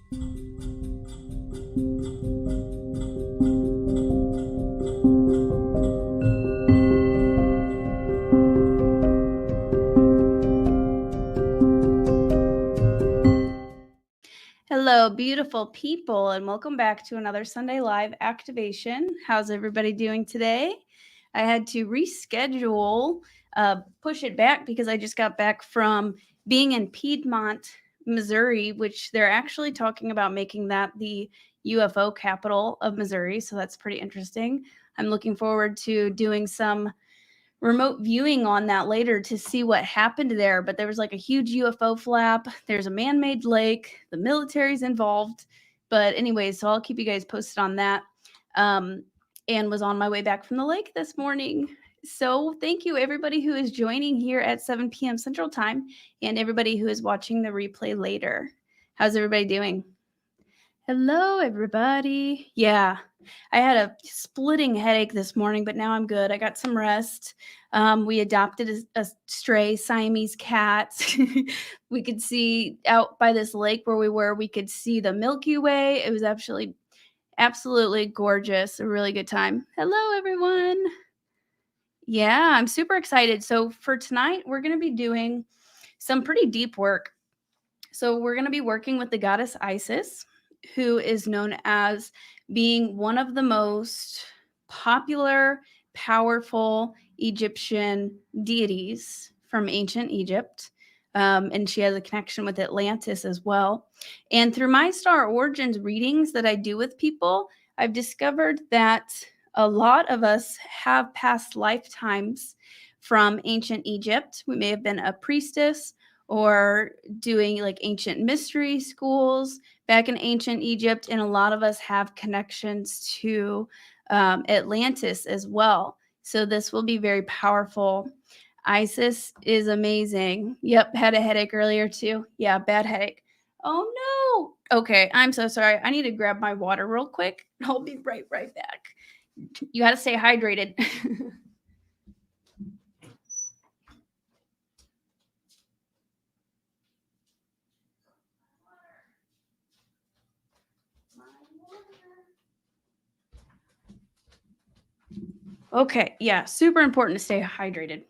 Hello, beautiful people, and welcome back to another Sunday Live activation. How's everybody doing today? I had to reschedule, push it back because I just got back from being in Piedmont, Missouri, which they're actually talking about making that the UFO capital of Missouri. So that's pretty interesting. I'm looking forward to doing some remote viewing on that later to see what happened there. But there was like a huge UFO flap. There's a man-made lake. The military's involved. But anyways, so I'll keep you guys posted on that. And was on my way back from the lake this morning. So thank you everybody who is joining here at 7 p.m. Central Time and everybody who is watching the replay later. How's everybody doing? Hello, everybody. Yeah, I had a splitting headache this morning, but now I'm good. I got some rest. We adopted a stray Siamese cat. We could see out by this lake where we were, we could see the Milky Way. It was absolutely gorgeous. A really good time. Hello, everyone. Yeah, I'm super excited. So for tonight, we're going to be doing some pretty deep work. So we're going to be working with the goddess Isis, who is known as being one of the most popular, powerful Egyptian deities from ancient Egypt. And she has a connection with Atlantis as well. And through my star origins readings that I do with people, I've discovered that a lot of us have past lifetimes from ancient Egypt. We may have been a priestess or doing like ancient mystery schools back in ancient Egypt. And a lot of us have connections to Atlantis as well. So this will be very powerful. Isis is amazing. Yep, had a headache earlier too. Yeah, bad headache. Oh no. Okay, I'm so sorry. I need to grab my water real quick. I'll be right back. You got to stay hydrated. Okay, yeah, super important to stay hydrated.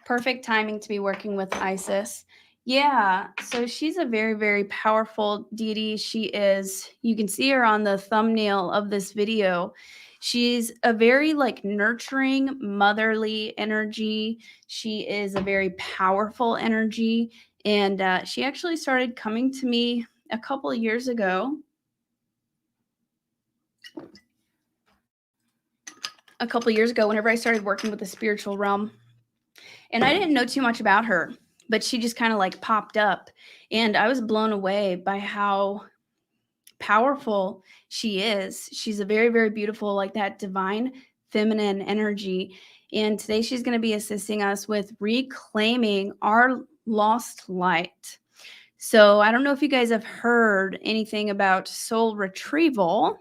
Perfect timing to be working with Isis. Yeah, so she's a very, very powerful deity. She is, you can see her on the thumbnail of this video. She's a very like nurturing, motherly energy. She is a very powerful energy. And she actually started coming to me a couple of years ago. Whenever I started working with the spiritual realm. And I didn't know too much about her, but she just kind of like popped up. And I was blown away by how powerful she is. She's a very, very beautiful, like that divine feminine energy. And today she's going to be assisting us with reclaiming our lost light. So I don't know if you guys have heard anything about soul retrieval.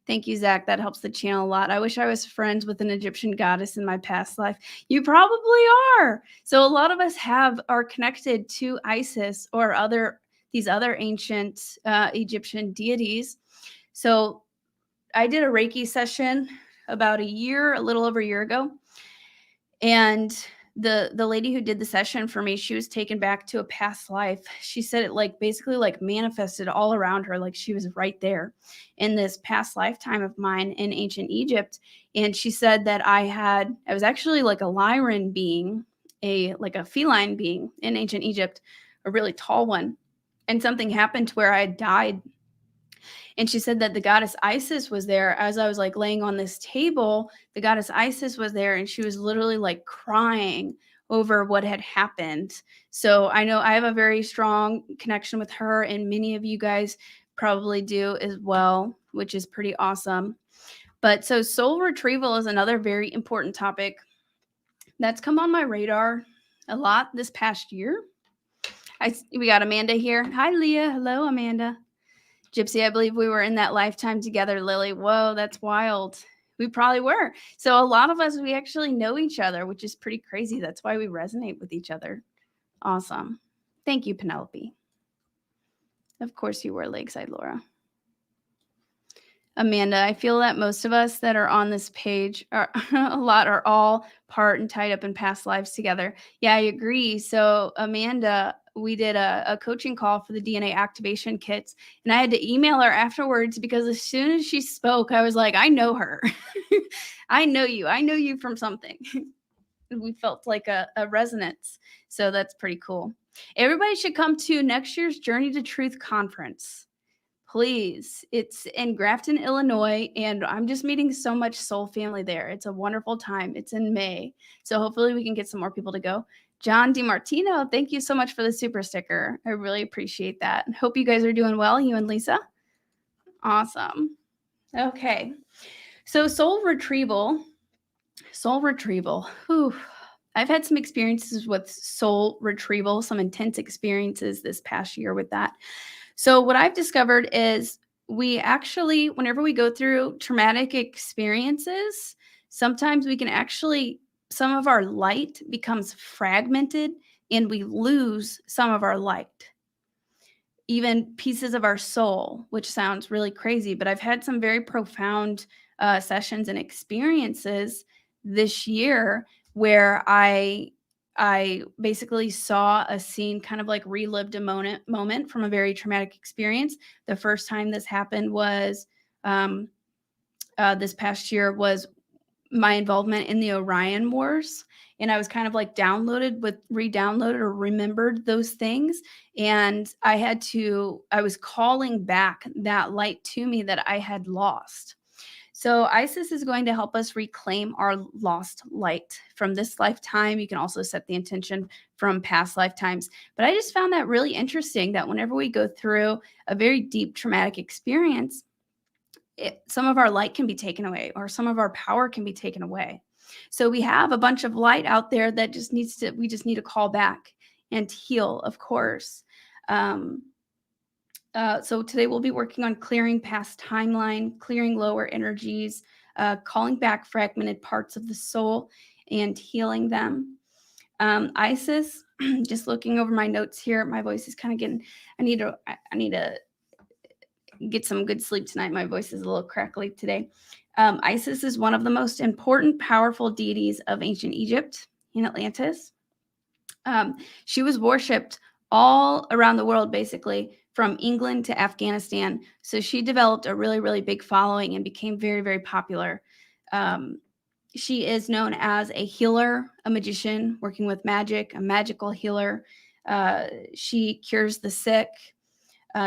Thank you, Zach. That helps the channel a lot. I wish I was friends with an Egyptian goddess in my past life. You probably are. So a lot of us are connected to Isis or these other ancient Egyptian deities. So I did a Reiki session about a little over a year ago. And the lady who did the session for me, she was taken back to a past life. She said it like basically like manifested all around her, like she was right there in this past lifetime of mine in ancient Egypt. And she said that I was actually like a Lyran being, like a feline being in ancient Egypt, a really tall one. And something happened to where I had died. And she said that the goddess Isis was there as I was like laying on this table. The goddess Isis was there and she was literally like crying over what had happened. So I know I have a very strong connection with her, and many of you guys probably do as well, which is pretty awesome. But so soul retrieval is another very important topic that's come on my radar a lot this past year. We got Amanda here. Hi, Leah. Hello, Amanda. Gypsy, I believe we were in that lifetime together, Lily. Whoa, that's wild. We probably were. So a lot of us, we actually know each other, which is pretty crazy. That's why we resonate with each other. Awesome. Thank you, Penelope. Of course you were, Lakeside Laura. Amanda, I feel that most of us that are on this page are are all part and tied up in past lives together. Yeah, I agree. So Amanda, we did a coaching call for the DNA activation kits, and I had to email her afterwards because as soon as she spoke, I was like, I know her. I know you. I know you from something. We felt like a resonance. So that's pretty cool. Everybody should come to next year's Journey to Truth conference. Please. It's in Grafton, Illinois, and I'm just meeting so much soul family there. It's a wonderful time. It's in May. So hopefully we can get some more people to go. John DiMartino, thank you so much for the super sticker. I really appreciate that. Hope you guys are doing well, you and Lisa. Awesome. Okay. So soul retrieval. Whew. I've had some experiences with soul retrieval, some intense experiences this past year with that. So what I've discovered is we actually, whenever we go through traumatic experiences, sometimes we can actually, some of our light becomes fragmented and we lose some of our light, even pieces of our soul, which sounds really crazy, but I've had some very profound sessions and experiences this year where I basically saw a scene, kind of like relived a moment from a very traumatic experience. The first time this happened was this past year, was my involvement in the Orion Wars. And I was kind of like re-downloaded or remembered those things. And I was calling back that light to me that I had lost. So Isis is going to help us reclaim our lost light from this lifetime. You can also set the intention from past lifetimes. But I just found that really interesting that whenever we go through a very deep traumatic experience, some of our light can be taken away or some of our power can be taken away. So we have a bunch of light out there that we just need to call back and heal, of course. So today we'll be working on clearing past timeline, clearing lower energies, calling back fragmented parts of the soul and healing them. Isis, just looking over my notes here, my voice is kind of getting, I need to get some good sleep tonight. My voice is a little crackly today. Isis is one of the most important, powerful deities of ancient Egypt in Atlantis. She was worshipped all around the world, basically, from England to Afghanistan. So she developed a really, really big following and became very, very popular. She is known as a healer, a magician working with magic, a magical healer. She cures the sick.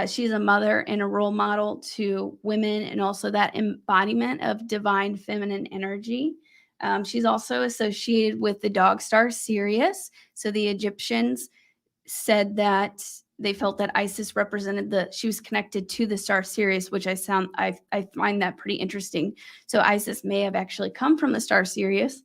She's a mother and a role model to women and also that embodiment of divine feminine energy. She's also associated with the dog star Sirius. So the Egyptians said that they felt that Isis represented she was connected to the star Sirius, which I find that pretty interesting. So Isis may have actually come from the star Sirius.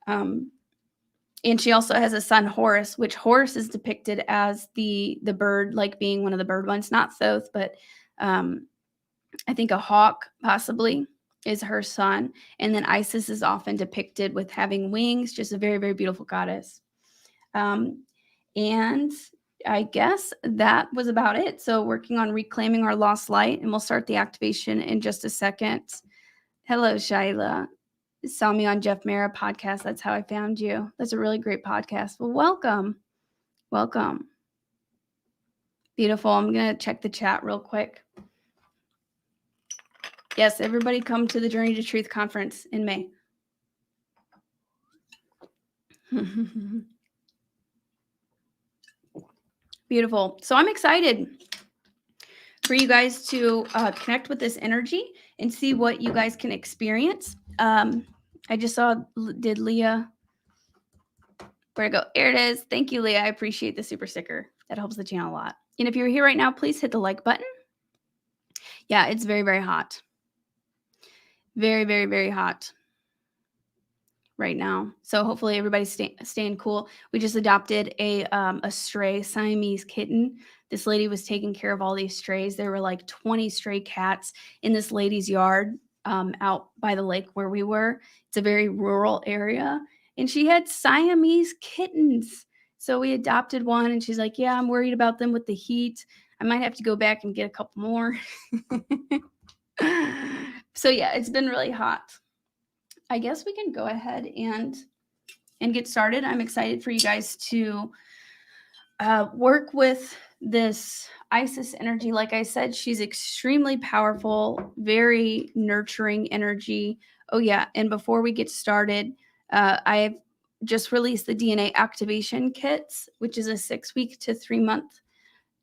And she also has a son, Horus, which Horus is depicted as the bird, like being one of the bird ones, not Thoth, but I think a hawk possibly is her son. And then Isis is often depicted with having wings, just a very, very beautiful goddess. And I guess that was about it. So working on reclaiming our lost light, and we'll start the activation in just a second. Hello, Shaila. Saw me on Jeff Mara podcast. That's how I found you. That's a really great podcast. Well, welcome. Welcome. Beautiful. I'm going to check the chat real quick. Yes, everybody come to the Journey to Truth conference in May. Beautiful. So I'm excited for you guys to connect with this energy and see what you guys can experience. I just saw, did Leah, where'd it go? Here it is. Thank you, Leah. I appreciate the super sticker. That helps the channel a lot. And if you're here right now, please hit the like button. Yeah, it's very, very hot. Very, very, very hot right now. So hopefully everybody's staying cool. We just adopted a stray Siamese kitten. This lady was taking care of all these strays. There were like 20 stray cats in this lady's yard out by the lake where we were. It's a very rural area. And she had Siamese kittens. So we adopted one and she's like, yeah, I'm worried about them with the heat. I might have to go back and get a couple more. So yeah, it's been really hot. I guess we can go ahead and get started. I'm excited for you guys to work with this Isis energy. Like I said, she's extremely powerful, very nurturing energy. Oh yeah, and before we get started, I've just released the DNA activation kits, which is a 6-week to 3-month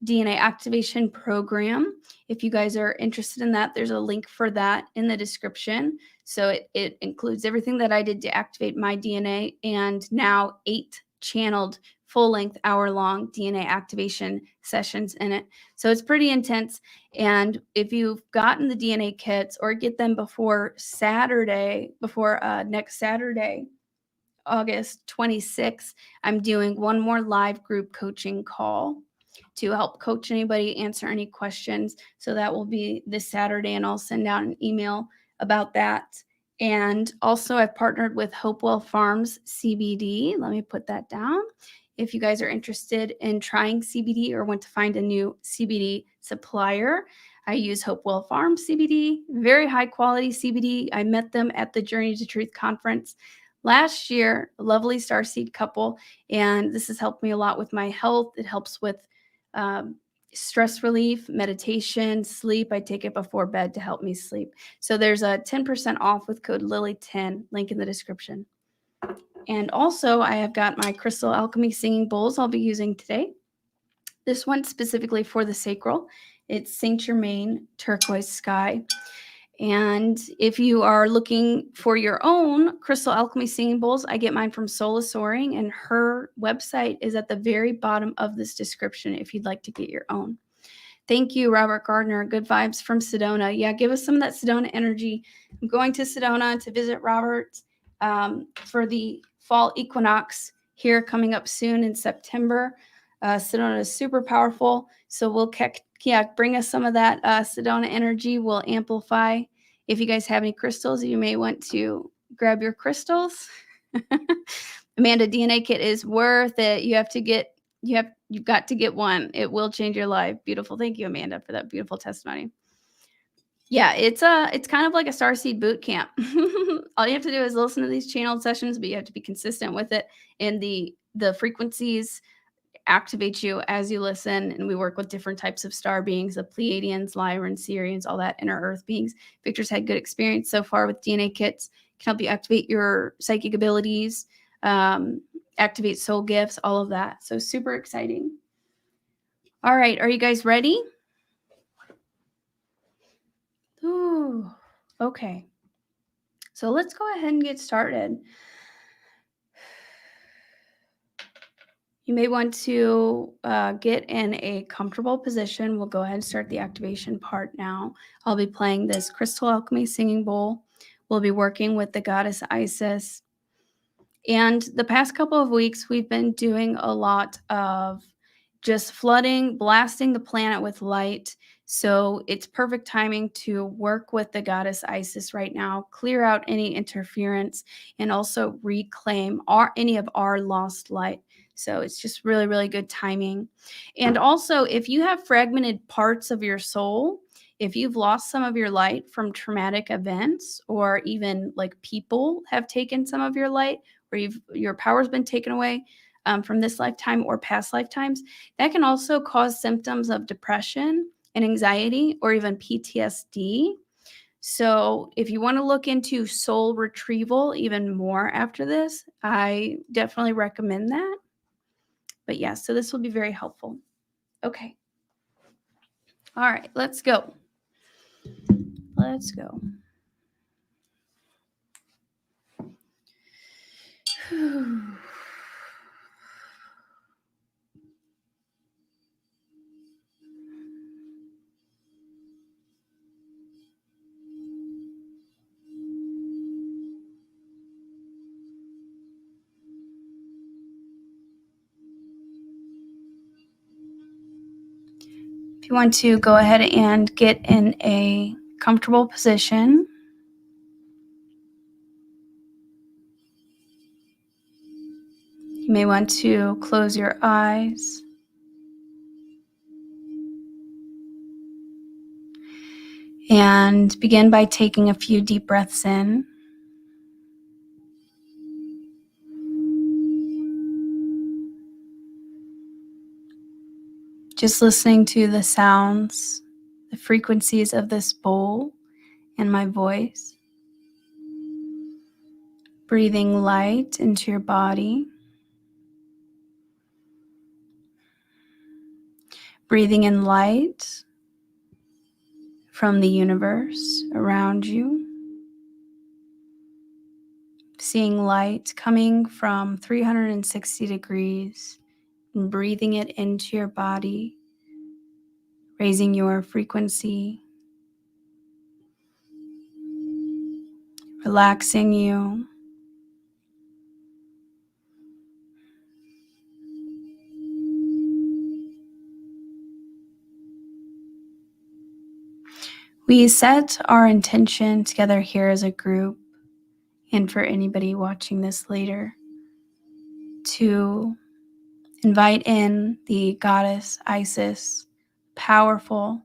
DNA activation program. If you guys are interested in that, there's a link for that in the description. So it includes everything that I did to activate my DNA and now 8 channeled full-length hour-long DNA activation sessions in it. So it's pretty intense. And if you've gotten the DNA kits or get them before next Saturday, August 26th, I'm doing one more live group coaching call to help coach anybody, answer any questions. So that will be this Saturday, and I'll send out an email about that. And also, I've partnered with Hopewell Farms CBD. Let me put that down. If you guys are interested in trying CBD or want to find a new CBD supplier, I use Hopewell Farms CBD, very high quality CBD. I met them at the Journey to Truth conference last year, a lovely Starseed couple, and this has helped me a lot with my health. It helps with stress relief, meditation, sleep. I take it before bed to help me sleep. So there's a 10% off with code Lily10, link in the description. And also, I have got my Crystal Alchemy singing bowls I'll be using today. This one's specifically for the sacral. It's Saint Germain turquoise sky. And if you are looking for your own Crystal Alchemy singing bowls, I get mine from Sola Soaring, and her website is at the very bottom of this description if you'd like to get your own. Thank you, Robert Gardner. Good vibes from Sedona. Yeah, give us some of that Sedona energy. I'm going to Sedona to visit Robert for the fall equinox here coming up soon in September. Sedona is super powerful, so we'll bring us some of that Sedona energy. We'll amplify. If you guys have any crystals, you may want to grab your crystals. Amanda, DNA kit is worth it. You've got to get one. It will change your life. Beautiful. Thank you, Amanda, for that beautiful testimony. Yeah, it's kind of like a Starseed boot camp. All you have to do is listen to these channeled sessions, but you have to be consistent with it. And the frequencies activate you as you listen. And we work with different types of star beings, the Pleiadians, Lyran, Sirians, all that inner earth beings. Victor's had good experience so far with DNA kits. Can help you activate your psychic abilities, activate soul gifts, all of that. So super exciting. All right. Are you guys ready? Ooh, okay. So let's go ahead and get started. You may want to get in a comfortable position. We'll go ahead and start the activation part now. I'll be playing this Crystal Alchemy singing bowl. We'll be working with the goddess Isis. And the past couple of weeks, we've been doing a lot of just blasting the planet with light. So it's perfect timing to work with the goddess Isis right now, clear out any interference, and also reclaim any of our lost light. So it's just really, really good timing. And also, if you have fragmented parts of your soul, if you've lost some of your light from traumatic events, or even like people have taken some of your light, or your power's been taken away from this lifetime or past lifetimes, that can also cause symptoms of depression and anxiety, or even PTSD. So if you want to look into soul retrieval even more after this, I definitely recommend that. But yeah, so this will be very helpful. Okay. All right, let's go. Let's go. If you want to go ahead and get in a comfortable position, you may want to close your eyes. And begin by taking a few deep breaths in. Just listening to the sounds, the frequencies of this bowl and my voice. Breathing light into your body. Breathing in light from the universe around you. Seeing light coming from 360 degrees and breathing it into your body, raising your frequency, relaxing you. We set our intention together here as a group, and for anybody watching this later, to invite in the goddess Isis, powerful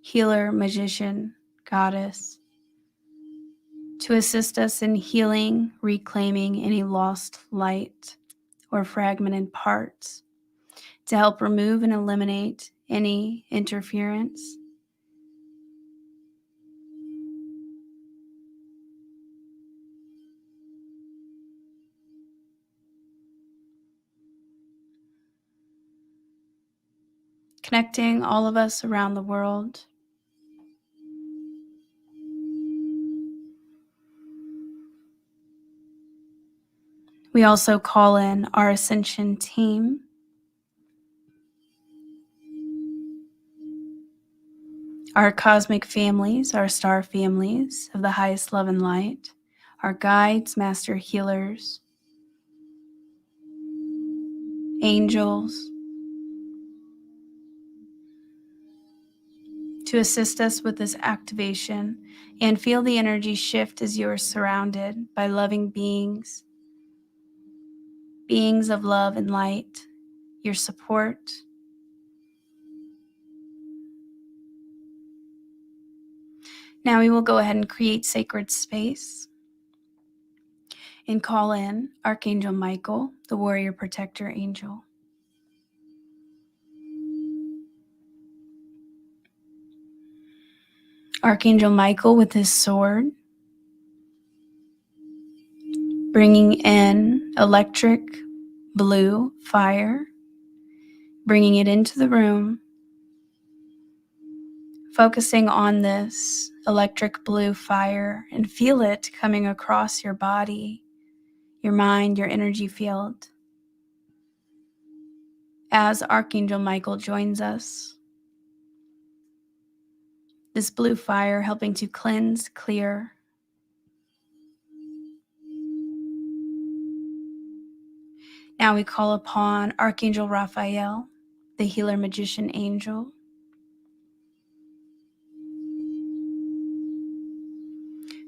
healer, magician, goddess, to assist us in healing, reclaiming any lost light or fragmented parts, to help remove and eliminate any interference. Connecting all of us around the world. We also call in our Ascension team, our cosmic families, our star families of the highest love and light, our guides, master healers, angels, to assist us with this activation and feel the energy shift as you are surrounded by loving beings, beings of love and light, your support. Now we will go ahead and create sacred space and call in Archangel Michael, the warrior protector angel. Archangel Michael with his sword, bringing in electric blue fire, bringing it into the room, focusing on this electric blue fire and feel it coming across your body, your mind, your energy field. As Archangel Michael joins us, this blue fire helping to cleanse, clear. Now we call upon Archangel Raphael, the healer magician angel,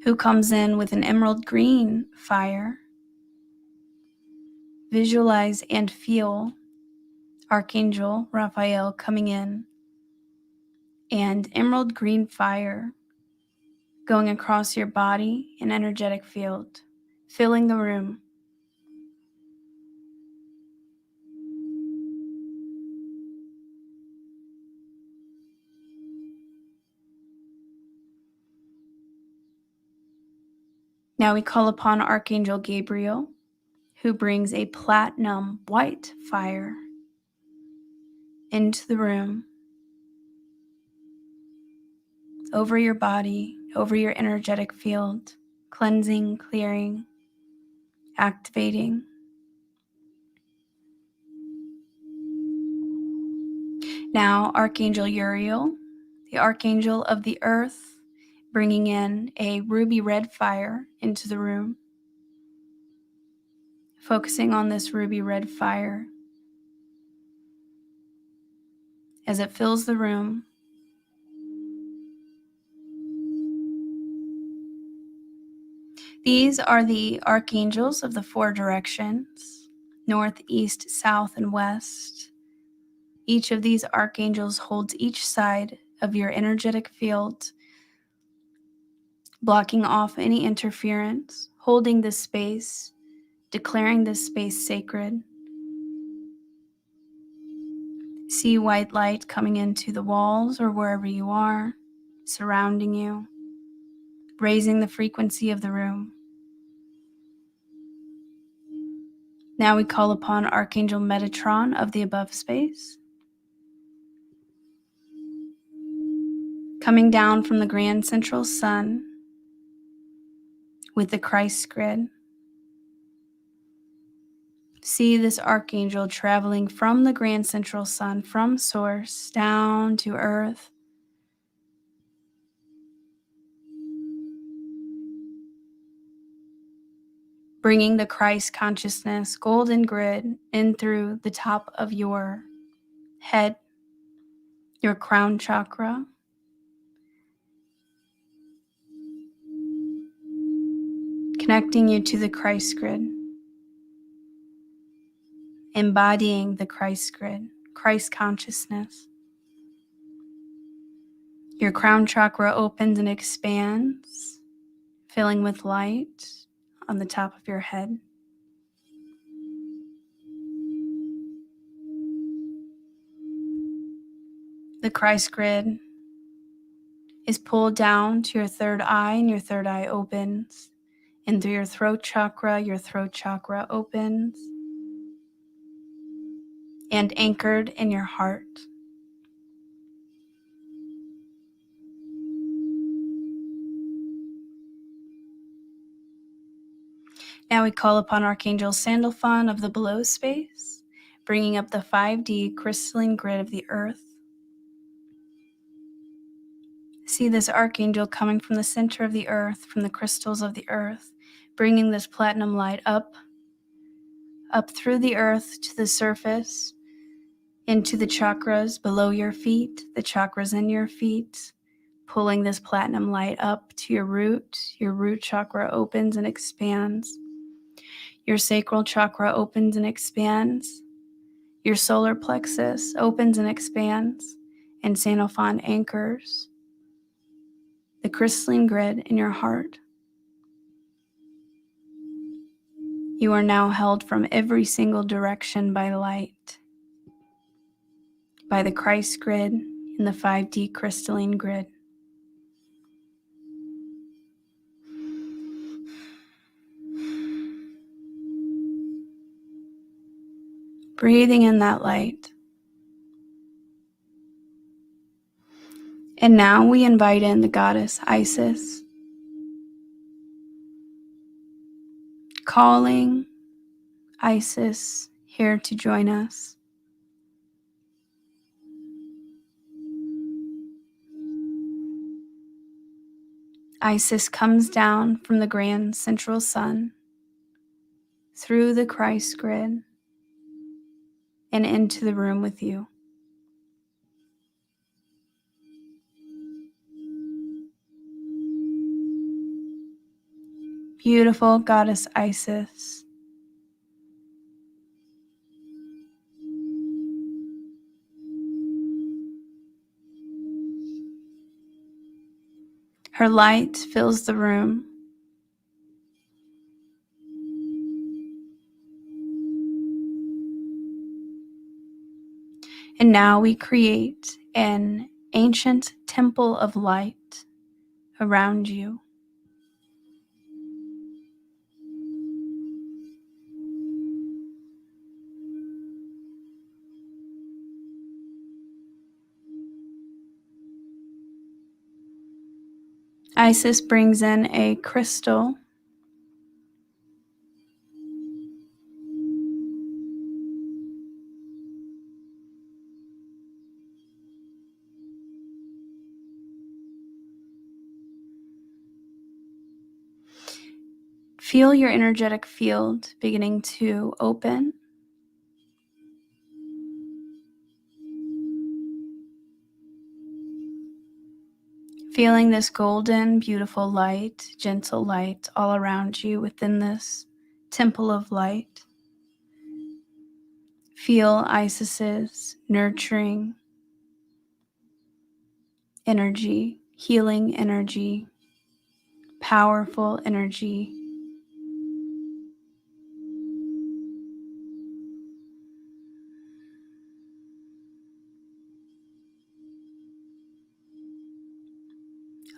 who comes in with an emerald green fire. Visualize and feel Archangel Raphael coming in and emerald green fire going across your body and energetic field, filling the room. Now we call upon Archangel Gabriel, who brings a platinum white fire into the room, over your body, over your energetic field, cleansing, clearing, activating. Now, Archangel Uriel, the Archangel of the Earth, bringing in a ruby red fire into the room, focusing on this ruby red fire as it fills the room. These are the archangels of the four directions, north, east, south, and west. Each of these archangels holds each side of your energetic field, blocking off any interference, holding this space, declaring this space sacred. See white light coming into the walls or wherever you are, surrounding you, raising the frequency of the room. Now we call upon Archangel Metatron of the above space, coming down from the grand central sun with the Christ grid. See this archangel traveling from the grand central sun, from source down to earth, bringing the Christ consciousness golden grid in through the top of your head, your crown chakra, connecting you to the Christ grid, embodying the Christ grid, Christ consciousness. Your crown chakra opens and expands, filling with light on the top of your head. The Christ grid is pulled down to your third eye, and your third eye opens. And through your throat chakra opens. And anchored in your heart. Now we call upon Archangel Sandalphon of the below space, bringing up the 5D crystalline grid of the earth. See this archangel coming from the center of the earth, from the crystals of the earth, bringing this platinum light up through the earth to the surface, into the chakras below your feet, the chakras in your feet, pulling this platinum light up to your root. Your root chakra opens and expands. Your sacral chakra opens and expands. Your solar plexus opens and expands, and Sandalphon anchors the crystalline grid in your heart. You are now held from every single direction by light, by the Christ grid and the 5D crystalline grid. Breathing in that light. And now we invite in the goddess Isis, calling Isis here to join us. Isis comes down from the grand central sun, through the Christ grid, and into the room with you. Beautiful goddess Isis, her light fills the room. And now we create an ancient temple of light around you. Isis brings in a crystal. Feel your energetic field beginning to open. Feeling this golden, beautiful light, gentle light all around you within this temple of light. Feel Isis's nurturing energy, healing energy, powerful energy.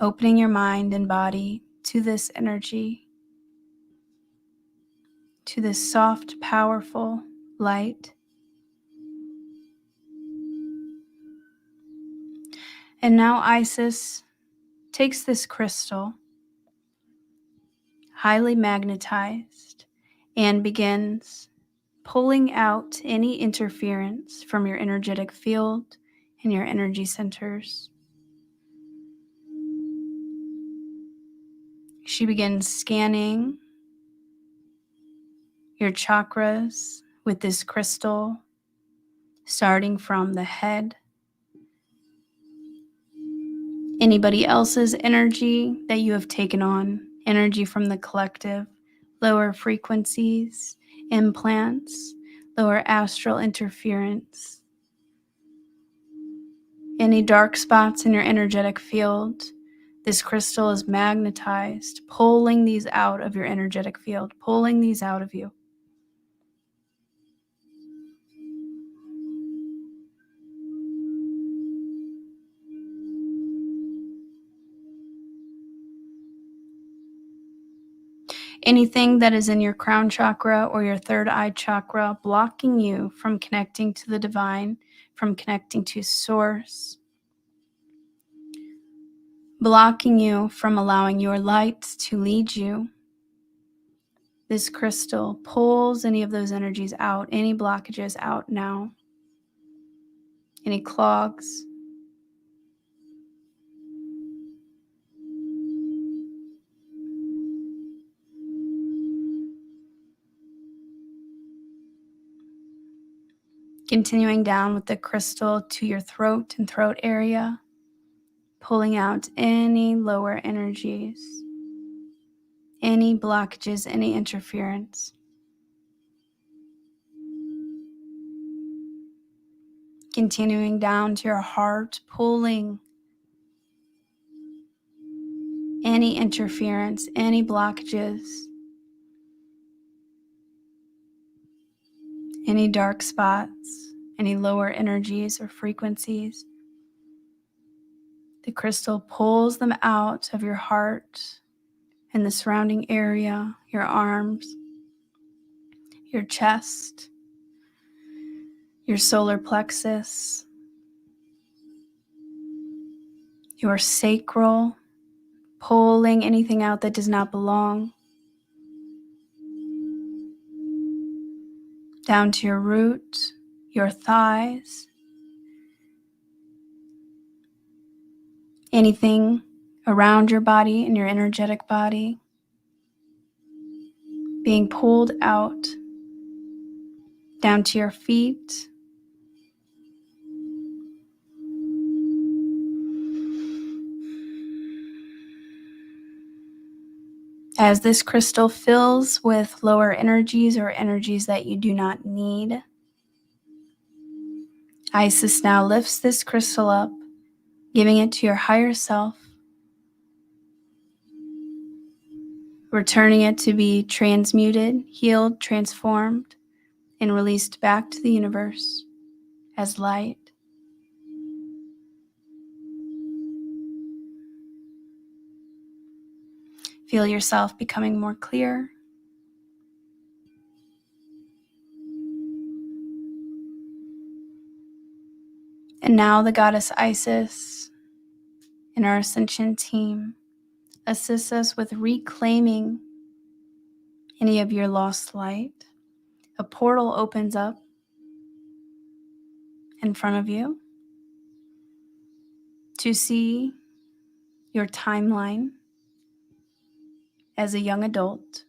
Opening your mind and body to this energy, to this soft, powerful light. And now Isis takes this crystal, highly magnetized, and begins pulling out any interference from your energetic field and your energy centers. She begins scanning your chakras with this crystal, starting from the head. Anybody else's energy that you have taken on, energy from the collective, lower frequencies, implants, lower astral interference, any dark spots in your energetic field. This crystal is magnetized, pulling these out of your energetic field, pulling these out of you. Anything that is in your crown chakra or your third eye chakra blocking you from connecting to the divine, from connecting to source, blocking you from allowing your light to lead you. This crystal pulls any of those energies out, any blockages out now, any clogs. Continuing down with the crystal to your throat and throat area, pulling out any lower energies, any blockages, any interference. Continuing down to your heart, pulling any interference, any blockages, any dark spots, any lower energies or frequencies. The crystal pulls them out of your heart and the surrounding area, your arms, your chest, your solar plexus, your sacral, pulling anything out that does not belong, down to your root, your thighs, anything around your body and your energetic body, being pulled out, down to your feet, as this crystal fills with lower energies or energies that you do not need. Isis now lifts this crystal up, giving it to your higher self, returning it to be transmuted, healed, transformed, and released back to the universe as light. Feel yourself becoming more clear. And now the goddess Isis and our ascension team assists us with reclaiming any of your lost light. A portal opens up in front of you to see your timeline as a young adult.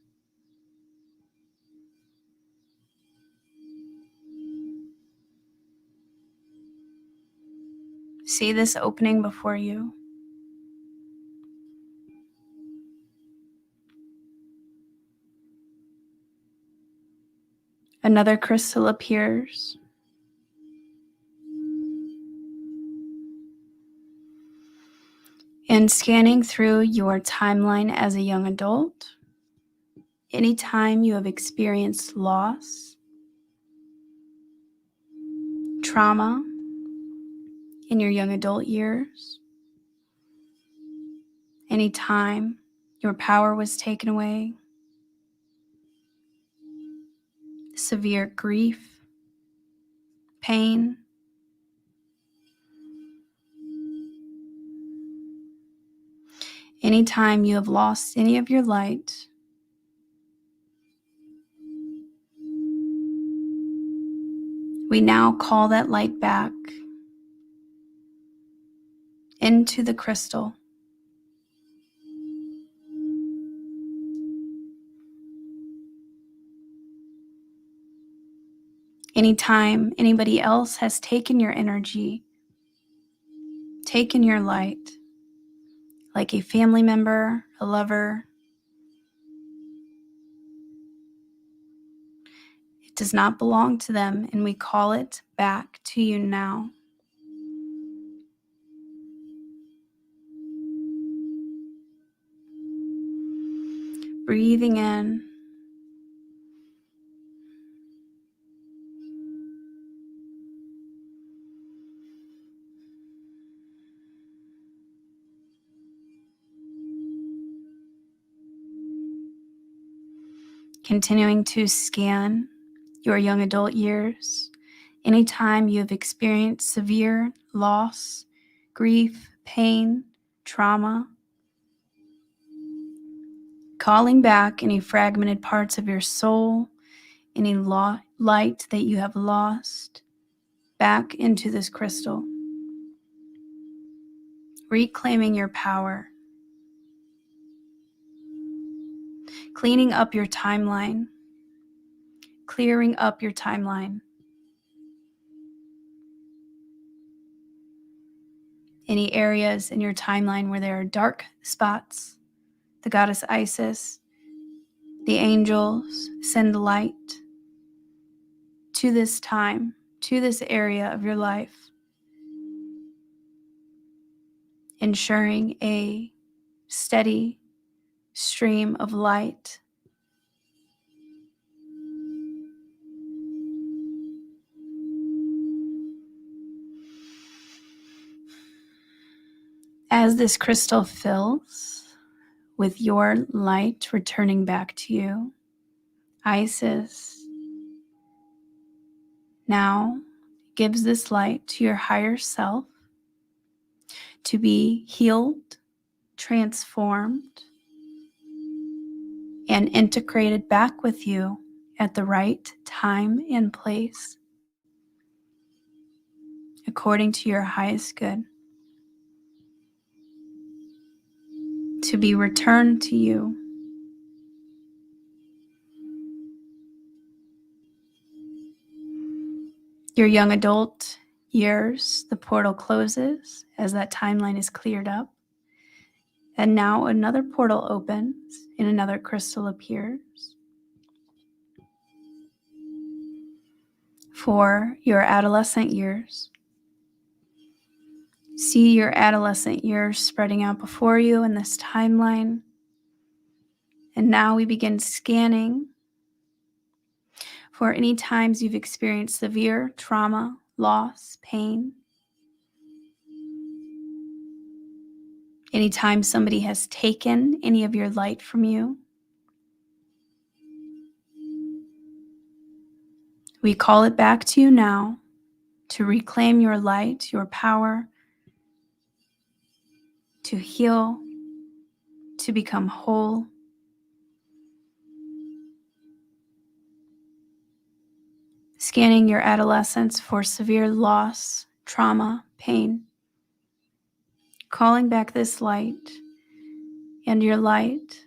See this opening before you. Another crystal appears. And scanning through your timeline as a young adult, anytime you have experienced loss, trauma in your young adult years, anytime your power was taken away, severe grief, pain, anytime you have lost any of your light, we now call that light back into the crystal. Anytime anybody else has taken your energy, taken your light, like a family member, a lover, it does not belong to them, and we call it back to you now. Breathing in, continuing to scan your young adult years. Anytime you have experienced severe loss, grief, pain, trauma, calling back any fragmented parts of your soul, any light that you have lost, back into this crystal. Reclaiming your power. Cleaning up your timeline. Clearing up your timeline. Any areas in your timeline where there are dark spots, the goddess Isis, the angels send light to this time, to this area of your life, ensuring a steady stream of light. As this crystal fills with your light returning back to you, Isis now gives this light to your higher self to be healed, transformed, and integrated back with you at the right time and place, according to your highest good, to be returned to you. Your young adult years, the portal closes as that timeline is cleared up. And now another portal opens and another crystal appears. For your adolescent years, see your adolescent years spreading out before you in this timeline. And now we begin scanning for any times you've experienced severe trauma, loss, pain. Anytime somebody has taken any of your light from you, we call it back to you now to reclaim your light, your power, to heal, to become whole. Scanning your adolescence for severe loss, trauma, pain. Calling back this light, and your light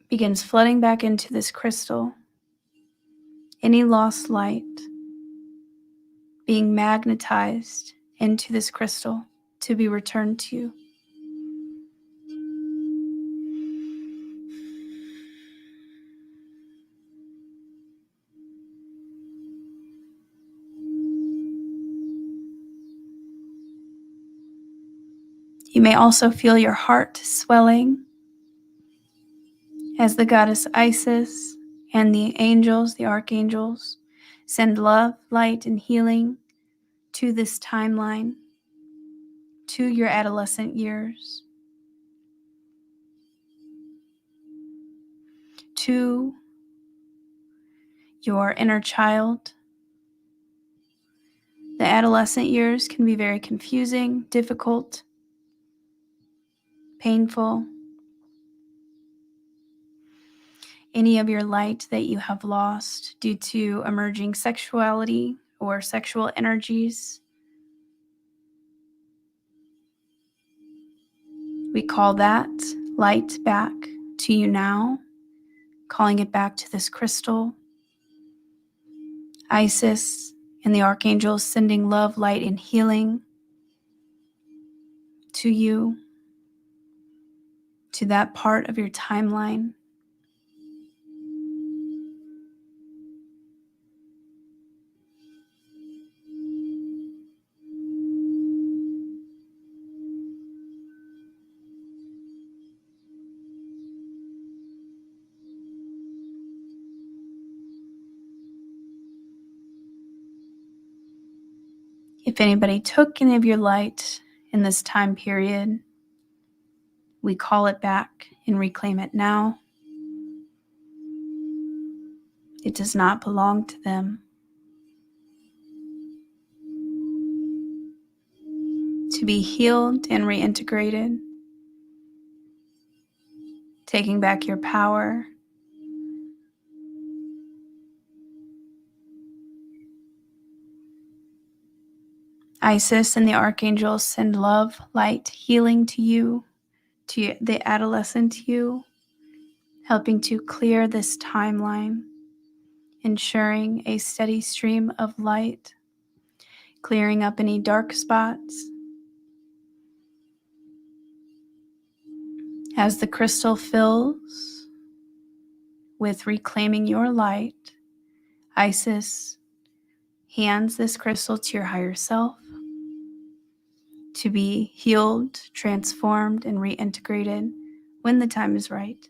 begins flooding back into this crystal. Any lost light being magnetized into this crystal to be returned to you. You may also feel your heart swelling as the goddess Isis and the angels, the archangels, send love, light, and healing to this timeline, to your adolescent years, to your inner child. The adolescent years can be very confusing, difficult, painful. Any of your light that you have lost due to emerging sexuality or sexual energies, we call that light back to you now, calling it back to this crystal. Isis and the archangels sending love, light, and healing to you, to that part of your timeline. If anybody took any of your light in this time period, we call it back and reclaim it now. It does not belong to them. To be healed and reintegrated, taking back your power, Isis and the archangels send love, light, healing to you, to the adolescent you, helping to clear this timeline, ensuring a steady stream of light, clearing up any dark spots. As the crystal fills with reclaiming your light, Isis hands this crystal to your higher self to be healed, transformed, and reintegrated when the time is right.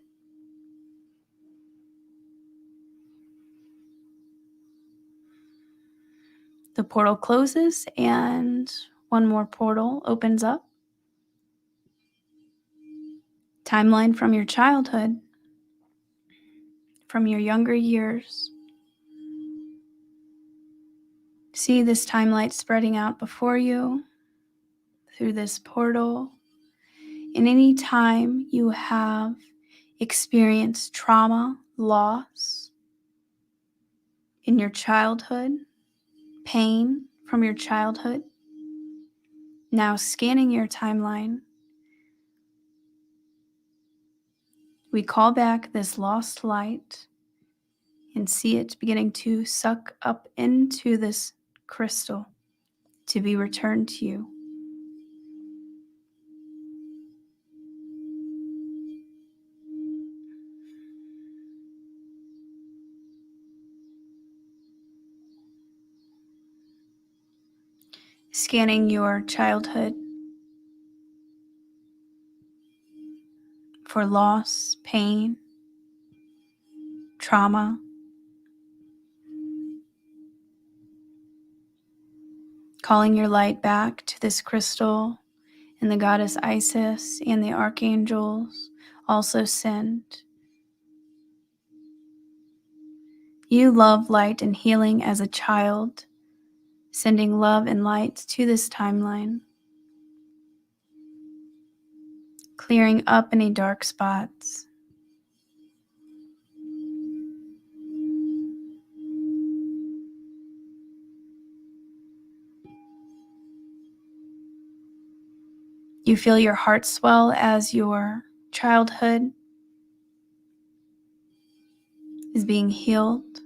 The portal closes and one more portal opens up. Timeline from your childhood, from your younger years. See this timeline spreading out before you through this portal. In any time you have experienced trauma, loss in your childhood, pain from your childhood, now scanning your timeline, we call back this lost light and see it beginning to suck up into this crystal to be returned to you. Scanning your childhood for loss, pain, trauma. Calling your light back to this crystal, and the goddess Isis and the archangels also send. You love light and healing as a child, sending love and light to this timeline, clearing up any dark spots. You feel your heart swell as your childhood is being healed,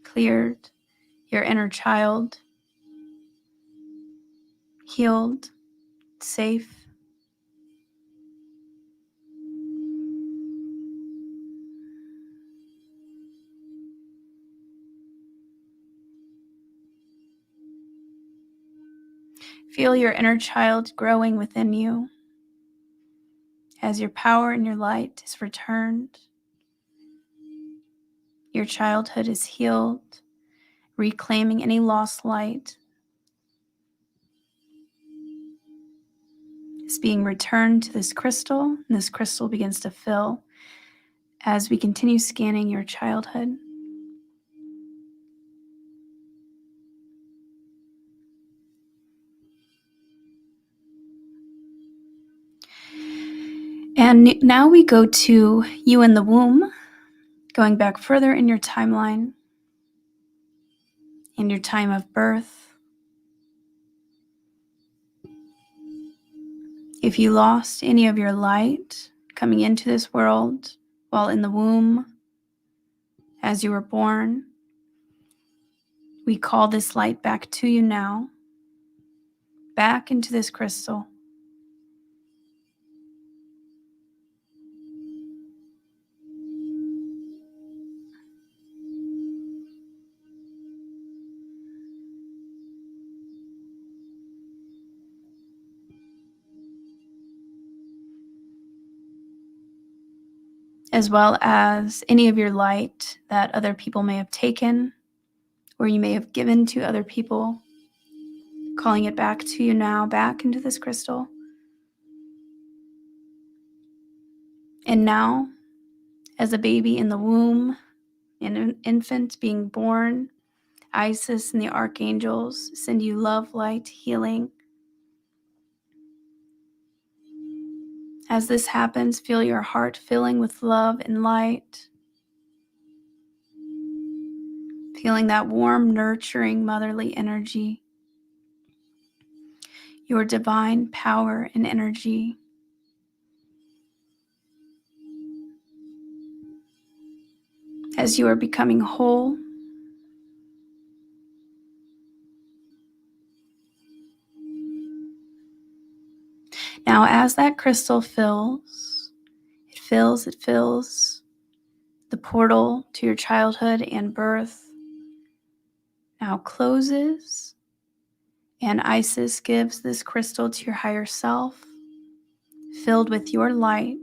cleared, your inner child healed, safe. Feel your inner child growing within you as your power and your light is returned. Your childhood is healed, reclaiming any lost light. It's being returned to this crystal, and this crystal begins to fill as we continue scanning your childhood. And now we go to you in the womb, going back further in your timeline, in your time of birth. If you lost any of your light coming into this world while in the womb, as you were born, we call this light back to you now, back into this crystal. As well as any of your light that other people may have taken or you may have given to other people, calling it back to you now, back into this crystal. And now, as a baby in the womb, an infant being born, Isis and the archangels send you love, light, healing. As this happens, feel your heart filling with love and light. Feeling that warm, nurturing, motherly energy. Your divine power and energy. As you are becoming whole. Now, as that crystal fills, it fills the portal to your childhood and birth now closes, and Isis gives this crystal to your higher self, filled with your light,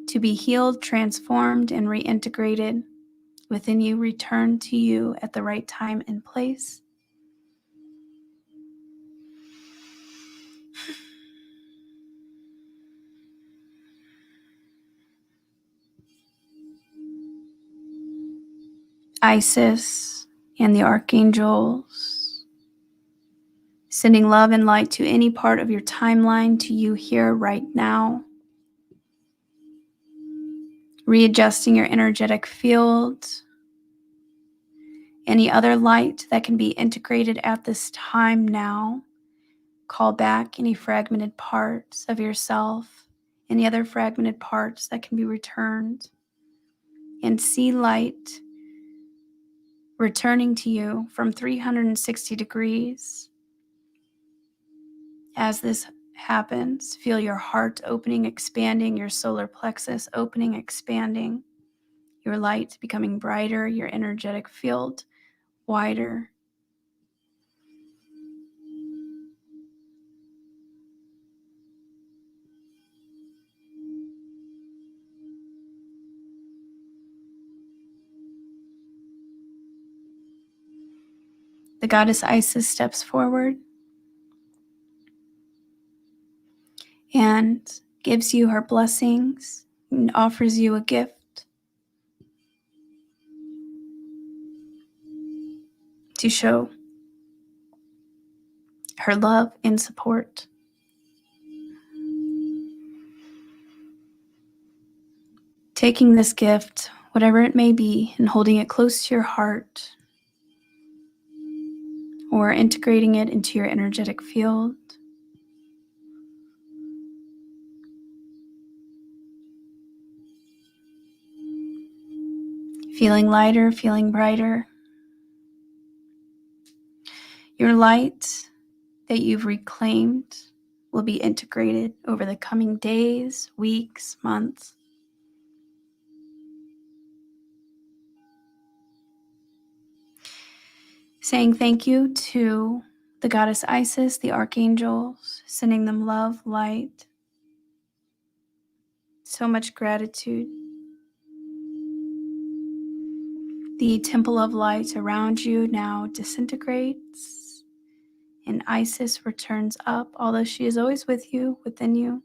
to be healed, transformed, and reintegrated within you, returned to you at the right time and place. Isis and the archangels, sending love and light to any part of your timeline, to you here right now. Readjusting your energetic field. Any other light that can be integrated at this time now. Call back any fragmented parts of yourself, any other fragmented parts that can be returned. And see light returning to you from 360 degrees. As this happens, feel your heart opening, expanding, your solar plexus opening, expanding, your light becoming brighter, your energetic field wider. The goddess Isis steps forward and gives you her blessings and offers you a gift to show her love and support. Taking this gift, whatever it may be, and holding it close to your heart, or integrating it into your energetic field. Feeling lighter, feeling brighter. Your light that you've reclaimed will be integrated over the coming days, weeks, months. Saying thank you to the goddess Isis, the archangels, sending them love, light, so much gratitude. The temple of light around you now disintegrates, and Isis returns up, although she is always with you, within you.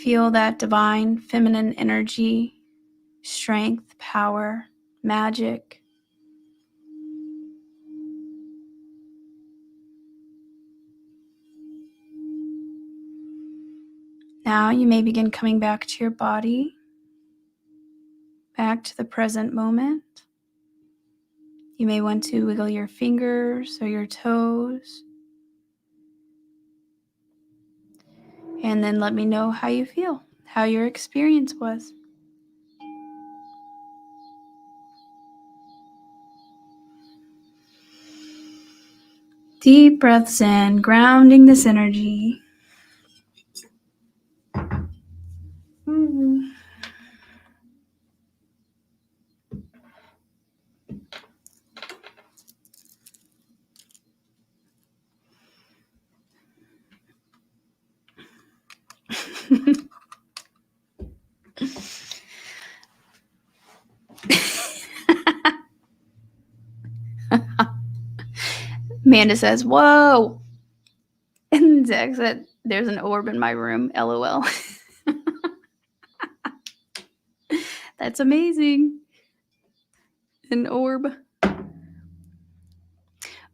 Feel that divine feminine energy, strength, power, magic. Now you may begin coming back to your body, back to the present moment. You may want to wiggle your fingers or your toes. And then let me know how you feel, how your experience was. Deep breaths in, grounding this energy. Amanda says, whoa. And Zach said, there's an orb in my room, LOL. That's amazing. An orb.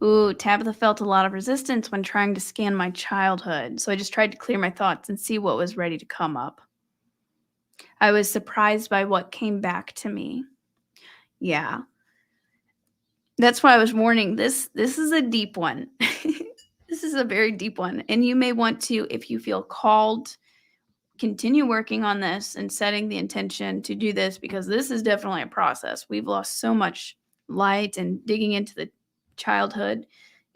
Ooh, Tabitha felt a lot of resistance when trying to scan my childhood, so I just tried to clear my thoughts and see what was ready to come up. I was surprised by what came back to me. Yeah. That's why I was warning. This is a deep one. This is a very deep one. And you may want to, if you feel called, continue working on this and setting the intention to do this, because this is definitely a process. We've lost so much light, and digging into the childhood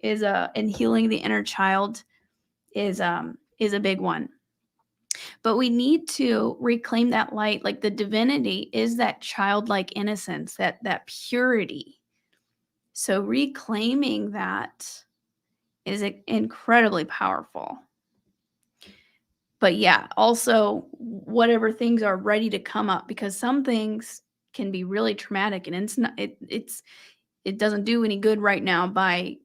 is and healing the inner child is a big one. But we need to reclaim that light. Like the divinity is that childlike innocence, that purity. So reclaiming that is incredibly powerful. But yeah, also whatever things are ready to come up, because some things can be really traumatic, and it doesn't do any good right now by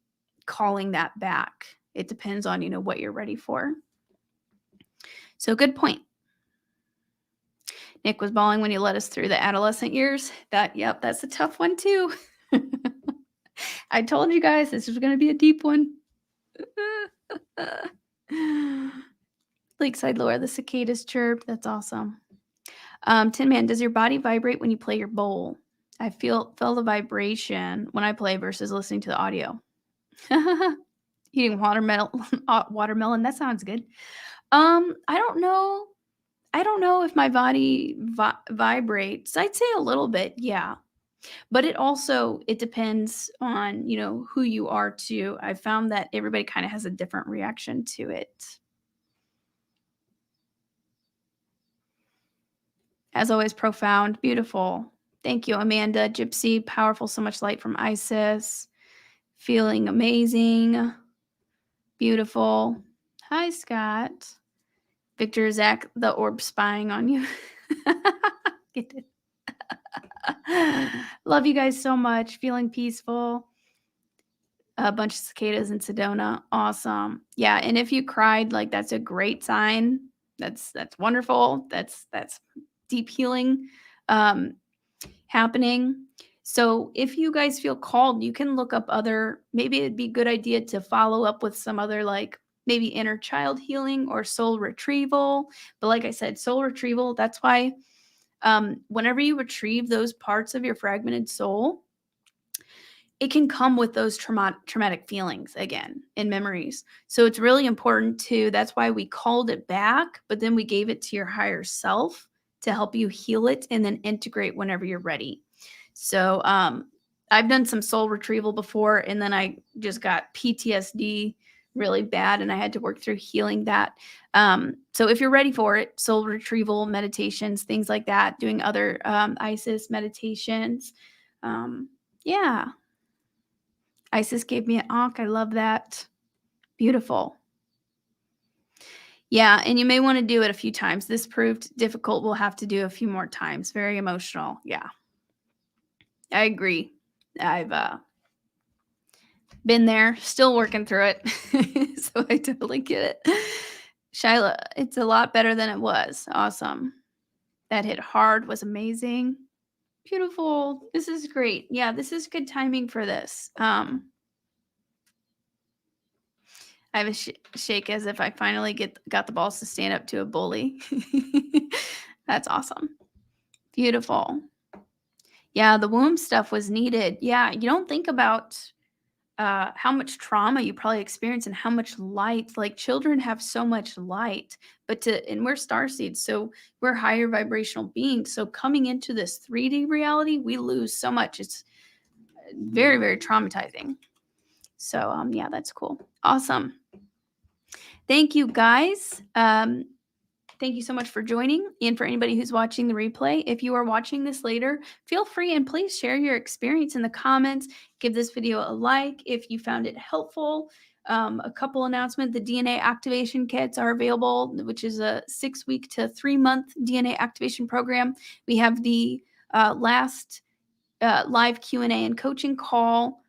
calling that back. It depends on, what you're ready for. So good point. Nick was bawling when you led us through the adolescent years. That's a tough one too. I told you guys this was going to be a deep one. Lakeside Laura, the cicadas chirp. That's awesome. Tin Man, does your body vibrate when you play your bowl? I feel the vibration when I play versus listening to the audio. Eating watermelon. That sounds good. I don't know. I don't know if my body vibrates. I'd say a little bit, yeah. But it depends on, who you are too. I found that everybody kind of has a different reaction to it. As always, profound, beautiful. Thank you, Amanda. Gypsy, powerful, so much light from Isis. Feeling amazing. Beautiful. Hi, Scott. Victor, Zach, the orb spying on you. Get it. Love you guys so much. Feeling peaceful. A bunch of cicadas in Sedona. Awesome. Yeah, and if you cried, like that's a great sign. That's wonderful. That's deep healing happening. So if you guys feel called, you can look up maybe it'd be a good idea to follow up with some other, like maybe inner child healing or soul retrieval. But like I said, soul retrieval, that's why whenever you retrieve those parts of your fragmented soul, it can come with those traumatic feelings again and memories. So it's really important that's why we called it back, but then we gave it to your higher self to help you heal it and then integrate whenever you're ready. So I've done some soul retrieval before, and then I just got PTSD really bad, and I had to work through healing that. So if you're ready for it, soul retrieval meditations, things like that, doing other Isis meditations. Yeah. Isis gave me an ankh. I love that. Beautiful. Yeah, and you may want to do it a few times. This proved difficult. We'll have to do a few more times. Very emotional. Yeah. I agree. I've been there, still working through it. So I totally get it. Shyla, it's a lot better than it was. Awesome. That hit hard, was amazing. Beautiful. This is great. Yeah, this is good timing for this. I have a shake as if I finally got the balls to stand up to a bully. That's awesome. Beautiful. Yeah, the womb stuff was needed. Yeah, you don't think about how much trauma you probably experience and how much light. Like children have so much light, and we're starseeds, so we're higher vibrational beings. So coming into this 3D reality, we lose so much. It's very, very traumatizing. So yeah, that's cool. Awesome. Thank you guys. Thank you so much for joining. And for anybody who's watching the replay, if you are watching this later, feel free and please share your experience in the comments. Give this video a like if you found it helpful. A couple announcements. The DNA activation kits are available, which is a 6-week to 3-month DNA activation program. We have the last live Q&A and coaching call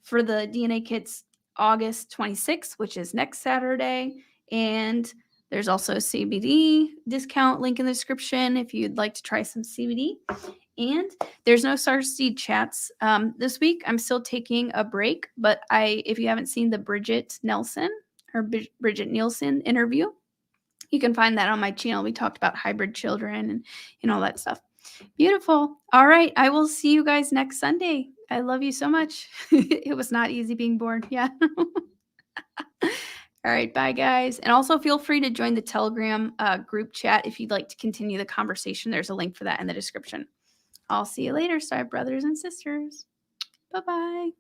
for the DNA kits August 26th, which is next Saturday. And there's also a CBD discount link in the description if you'd like to try some CBD. And there's no Starseed chats this week. I'm still taking a break, but if you haven't seen the Bridget Nielsen interview, you can find that on my channel. We talked about hybrid children and all that stuff. Beautiful. All right. I will see you guys next Sunday. I love you so much. It was not easy being born. Yeah. All right. Bye, guys. And also feel free to join the Telegram group chat if you'd like to continue the conversation. There's a link for that in the description. I'll see you later, Star brothers and sisters. Bye-bye.